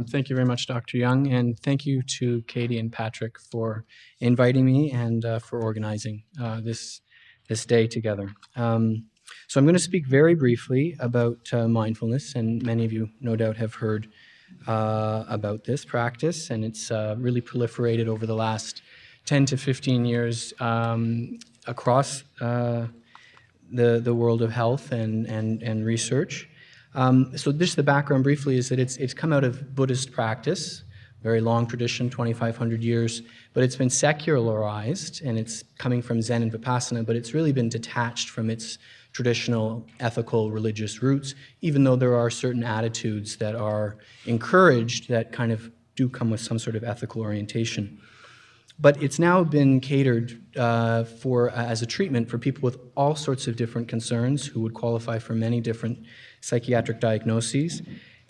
Thank you very much, Dr. Young, and thank you to Katie and Patrick for inviting me and for organizing this day together. So I'm going to speak very briefly about mindfulness, and many of you no doubt have heard about this practice, and it's really proliferated over the last 10 to 15 years across the world of health and research. So just the background briefly is that it's come out of Buddhist practice, very long tradition, 2,500 years, but it's been secularized, and it's coming from Zen and Vipassana, but it's really been detached from its traditional ethical religious roots, even though there are certain attitudes that are encouraged that kind of do come with some sort of ethical orientation. But it's now been catered as a treatment for people with all sorts of different concerns who would qualify for many different psychiatric diagnoses.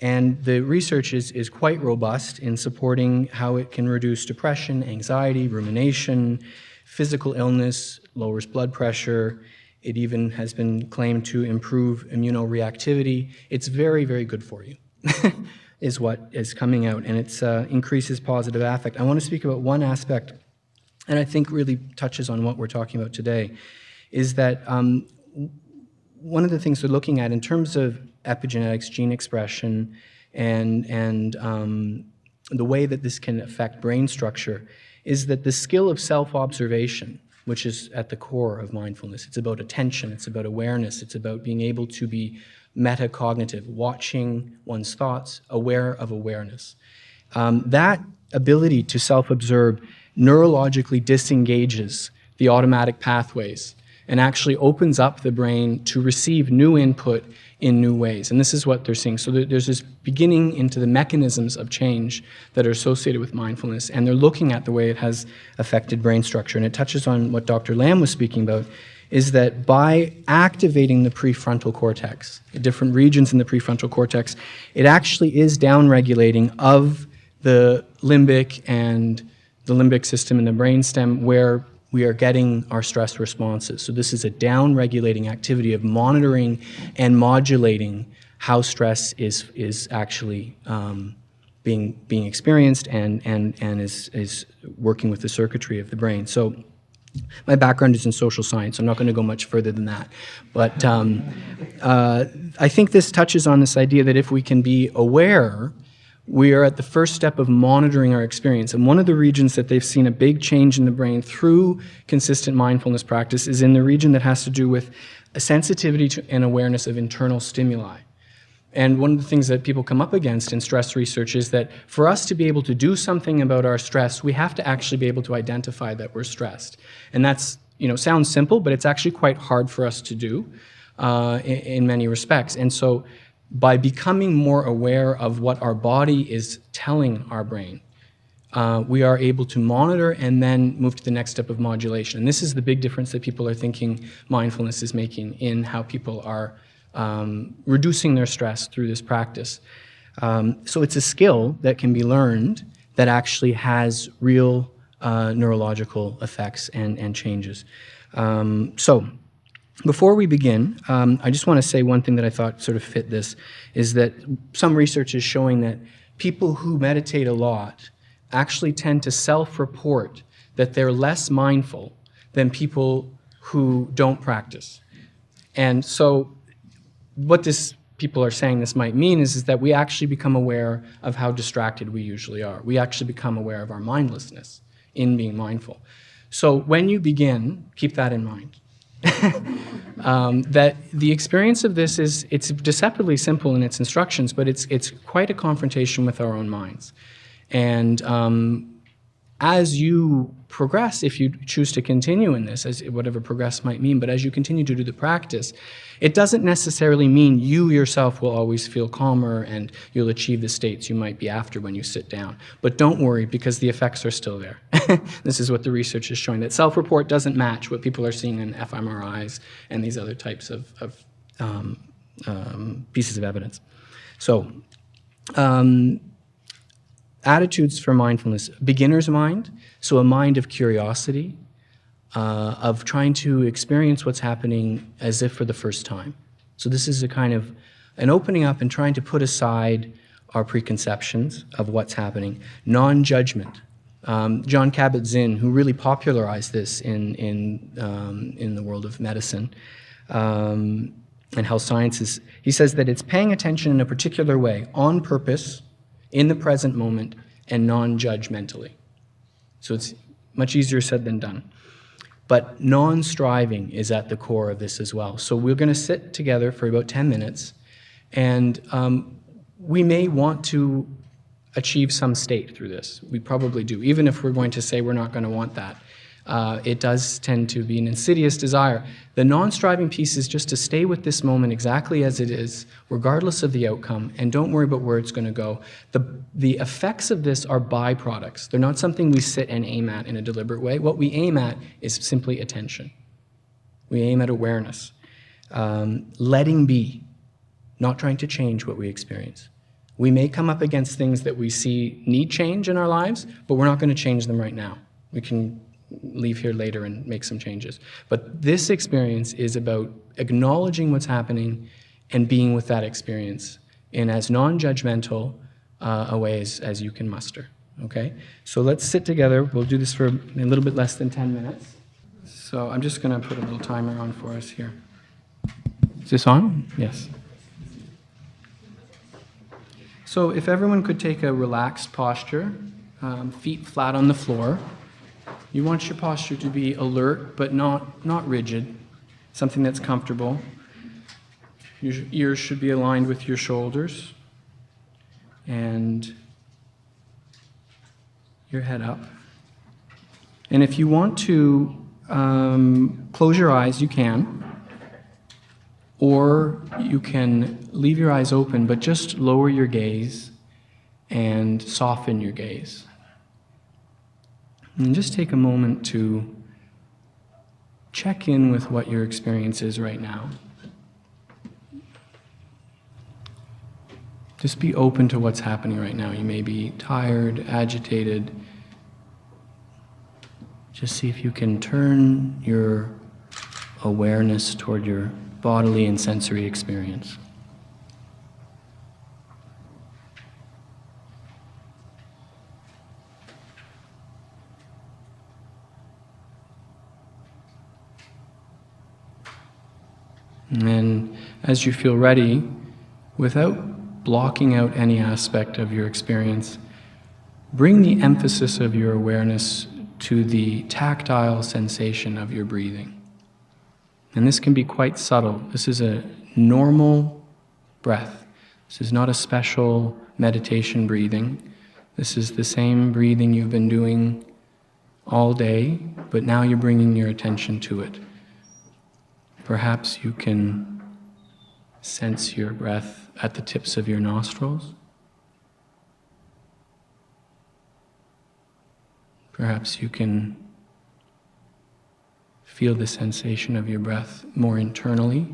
And the research is quite robust in supporting how it can reduce depression, anxiety, rumination, physical illness, lowers blood pressure. It even has been claimed to improve immunoreactivity. It's very, very good for you. Is what is coming out, and it increases positive affect. I want to speak about one aspect, and I think really touches on what we're talking about today, is that one of the things we're looking at in terms of epigenetics, gene expression, and the way that this can affect brain structure is that the skill of self-observation, which is at the core of mindfulness, it's about attention, it's about awareness, it's about being able to be metacognitive, watching one's thoughts, aware of awareness. That ability to self-observe neurologically disengages the automatic pathways and actually opens up the brain to receive new input in new ways. And this is what they're seeing. So there's this beginning into the mechanisms of change that are associated with mindfulness, and they're looking at the way it has affected brain structure. And it touches on what Dr. Lamb was speaking about, is that by activating the prefrontal cortex, the different regions in the prefrontal cortex, it actually is downregulating of the limbic and the limbic system in the brainstem where we are getting our stress responses. So this is a downregulating activity of monitoring and modulating how stress is actually being experienced and is working with the circuitry of the brain. So my background is in social science. I'm not going to go much further than that. But I think this touches on this idea that if we can be aware, we are at the first step of monitoring our experience. And one of the regions that they've seen a big change in the brain through consistent mindfulness practice is in the region that has to do with a sensitivity to and awareness of internal stimuli. And one of the things that people come up against in stress research is that for us to be able to do something about our stress, we have to actually be able to identify that we're stressed. And that's, sounds simple, but it's actually quite hard for us to do in many respects. And so by becoming more aware of what our body is telling our brain, we are able to monitor and then move to the next step of modulation. And this is the big difference that people are thinking mindfulness is making in how people are reducing their stress through this practice. So it's a skill that can be learned that actually has real neurological effects and changes. So before we begin, I just want to say one thing that I thought sort of fit this, is that some research is showing that people who meditate a lot actually tend to self-report that they're less mindful than people who don't practice. And so what people are saying this might mean is that we actually become aware of how distracted we usually are. We actually become aware of our mindlessness in being mindful. So when you begin, keep that in mind. That the experience of this it's deceptively simple in its instructions, but it's quite a confrontation with our own minds. And as you progress, if you choose to continue in this, as whatever progress might mean, but as you continue to do the practice, it doesn't necessarily mean you yourself will always feel calmer and you'll achieve the states you might be after when you sit down. But don't worry, because the effects are still there. This is what the research is showing, that self-report doesn't match what people are seeing in fMRIs and these other types of pieces of evidence. So, attitudes for mindfulness: beginner's mind, so a mind of curiosity, of trying to experience what's happening as if for the first time. So this is a kind of an opening up and trying to put aside our preconceptions of what's happening. Non-judgment. John Kabat-Zinn, who really popularized this in the world of medicine and health sciences, he says that it's paying attention in a particular way, on purpose, in the present moment, and non-judgmentally. So it's much easier said than done. But non-striving is at the core of this as well. So we're going to sit together for about 10 minutes, and we may want to achieve some state through this. We probably do, even if we're going to say we're not going to want that. It does tend to be an insidious desire. The non-striving piece is just to stay with this moment exactly as it is, regardless of the outcome, and don't worry about where it's going to go. The effects of this are byproducts. They're not something we sit and aim at in a deliberate way. What we aim at is simply attention. We aim at awareness. Letting be, not trying to change what we experience. We may come up against things that we see need change in our lives, but we're not going to change them right now. We can leave here later and make some changes. But this experience is about acknowledging what's happening and being with that experience in as non-judgmental a way as you can muster. Okay? So let's sit together. We'll do this for a little bit less than 10 minutes. So I'm just going to put a little timer on for us here. Is this on? Yes. So if everyone could take a relaxed posture, feet flat on the floor. You want your posture to be alert, but not rigid, something that's comfortable. Your ears should be aligned with your shoulders, and your head up. And if you want to close your eyes, you can. Or you can leave your eyes open, but just lower your gaze and soften your gaze. And just take a moment to check in with what your experience is right now. Just be open to what's happening right now. You may be tired, agitated. Just see if you can turn your awareness toward your bodily and sensory experience. And as you feel ready, without blocking out any aspect of your experience, bring the emphasis of your awareness to the tactile sensation of your breathing. And this can be quite subtle. This is a normal breath. This is not a special meditation breathing. This is the same breathing you've been doing all day, but now you're bringing your attention to it. Perhaps you can sense your breath at the tips of your nostrils. Perhaps you can feel the sensation of your breath more internally.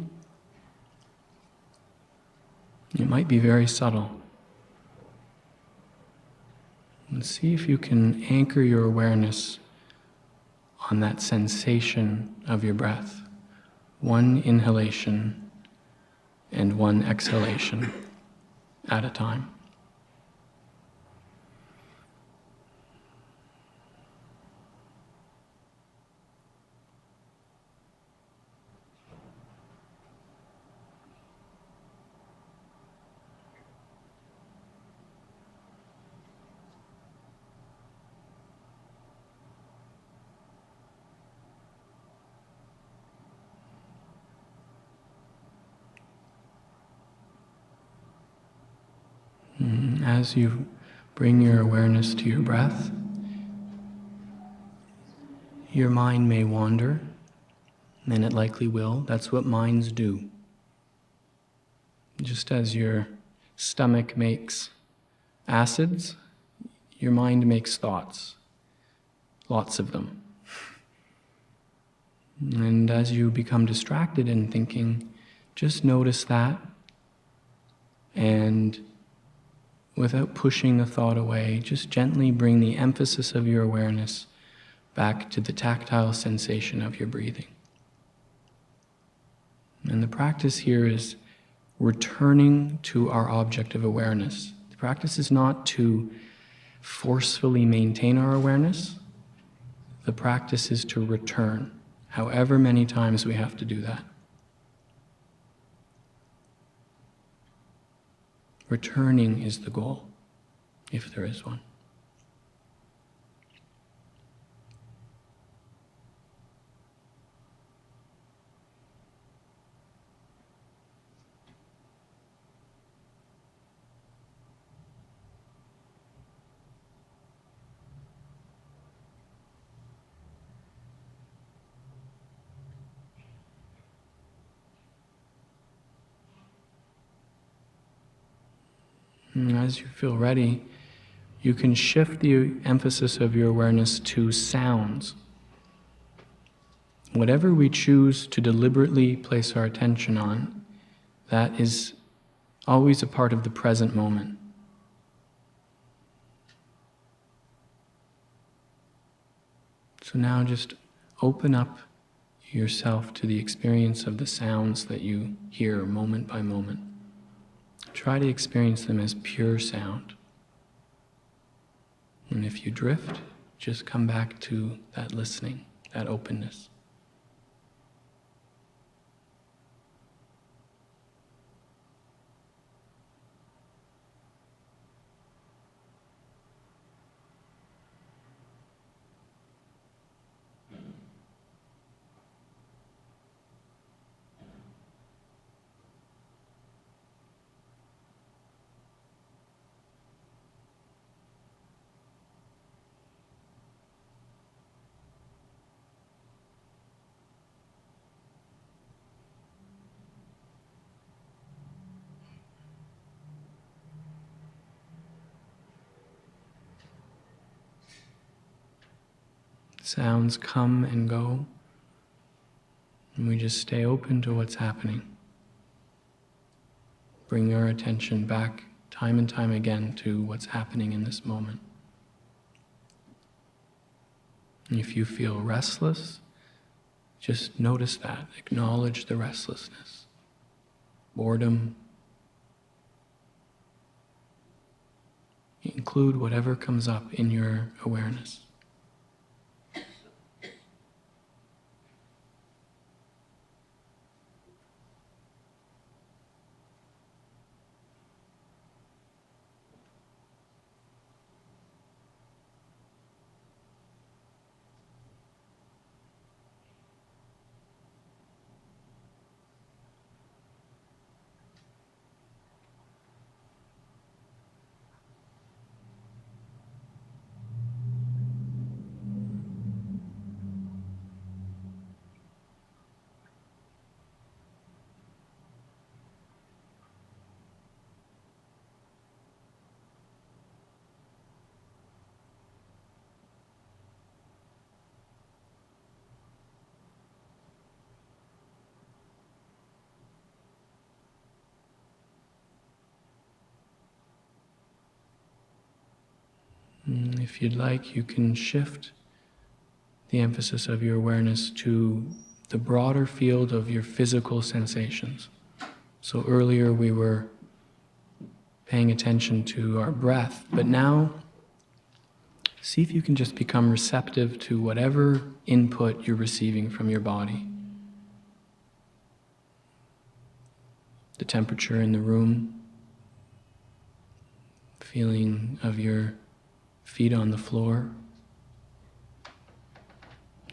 It might be very subtle. And see if you can anchor your awareness on that sensation of your breath. One inhalation and one exhalation at a time. As you bring your awareness to your breath, your mind may wander, and it likely will. That's what minds do. Just as your stomach makes acids, your mind makes thoughts, lots of them. And as you become distracted in thinking, just notice that, and without pushing the thought away, just gently bring the emphasis of your awareness back to the tactile sensation of your breathing. And the practice here is returning to our object of awareness. The practice is not to forcefully maintain our awareness. The practice is to return, however many times we have to do that. Returning is the goal, if there is one. And as you feel ready, you can shift the emphasis of your awareness to sounds. Whatever we choose to deliberately place our attention on, that is always a part of the present moment. So now just open up yourself to the experience of the sounds that you hear moment by moment. Try to experience them as pure sound. And if you drift, just come back to that listening, that openness. Sounds come and go, and we just stay open to what's happening. Bring our attention back time and time again to what's happening in this moment. And if you feel restless, just notice that. Acknowledge the restlessness, boredom. Include whatever comes up in your awareness. If you'd like, you can shift the emphasis of your awareness to the broader field of your physical sensations. So earlier we were paying attention to our breath, but now see if you can just become receptive to whatever input you're receiving from your body. The temperature in the room, feeling of your feet on the floor,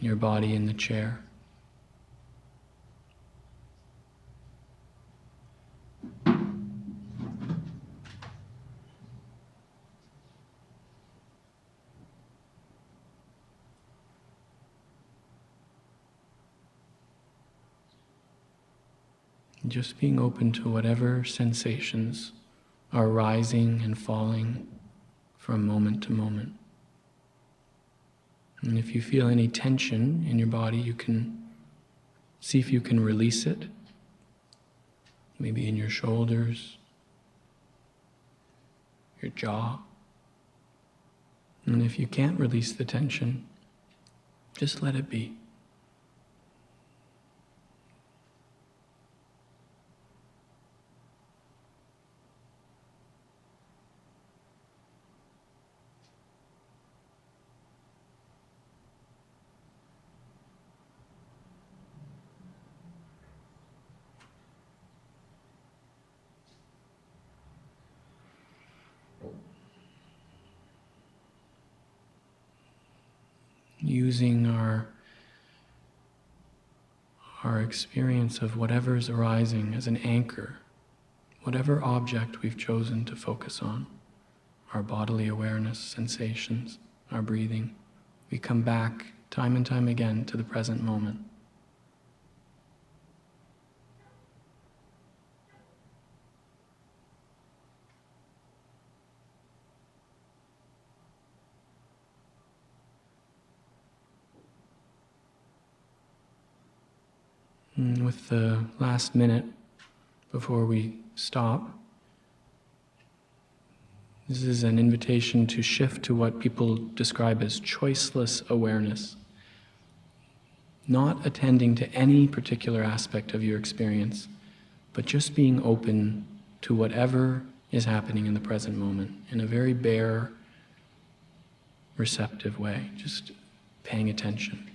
your body in the chair. Just being open to whatever sensations are rising and falling from moment to moment. And if you feel any tension in your body, you can see if you can release it. Maybe in your shoulders, your jaw. And if you can't release the tension, just let it be. using our experience of whatever's arising as an anchor, whatever object we've chosen to focus on, our bodily awareness, sensations, our breathing. We come back time and time again to the present moment. And with the last minute before we stop, this is an invitation to shift to what people describe as choiceless awareness. Not attending to any particular aspect of your experience, but just being open to whatever is happening in the present moment in a very bare, receptive way, just paying attention.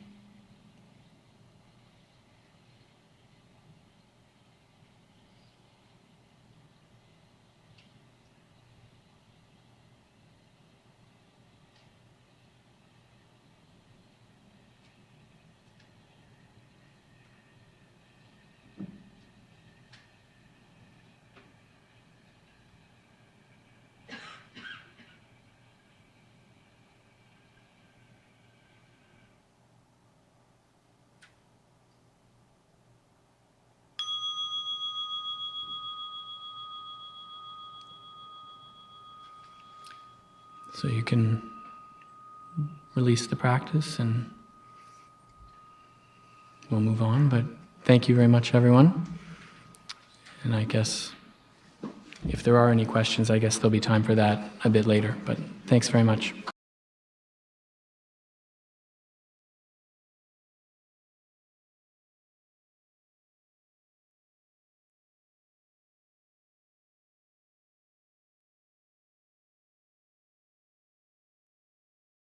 So you can release the practice and we'll move on, but thank you very much, everyone. And I guess if there are any questions, I guess there'll be time for that a bit later, but thanks very much.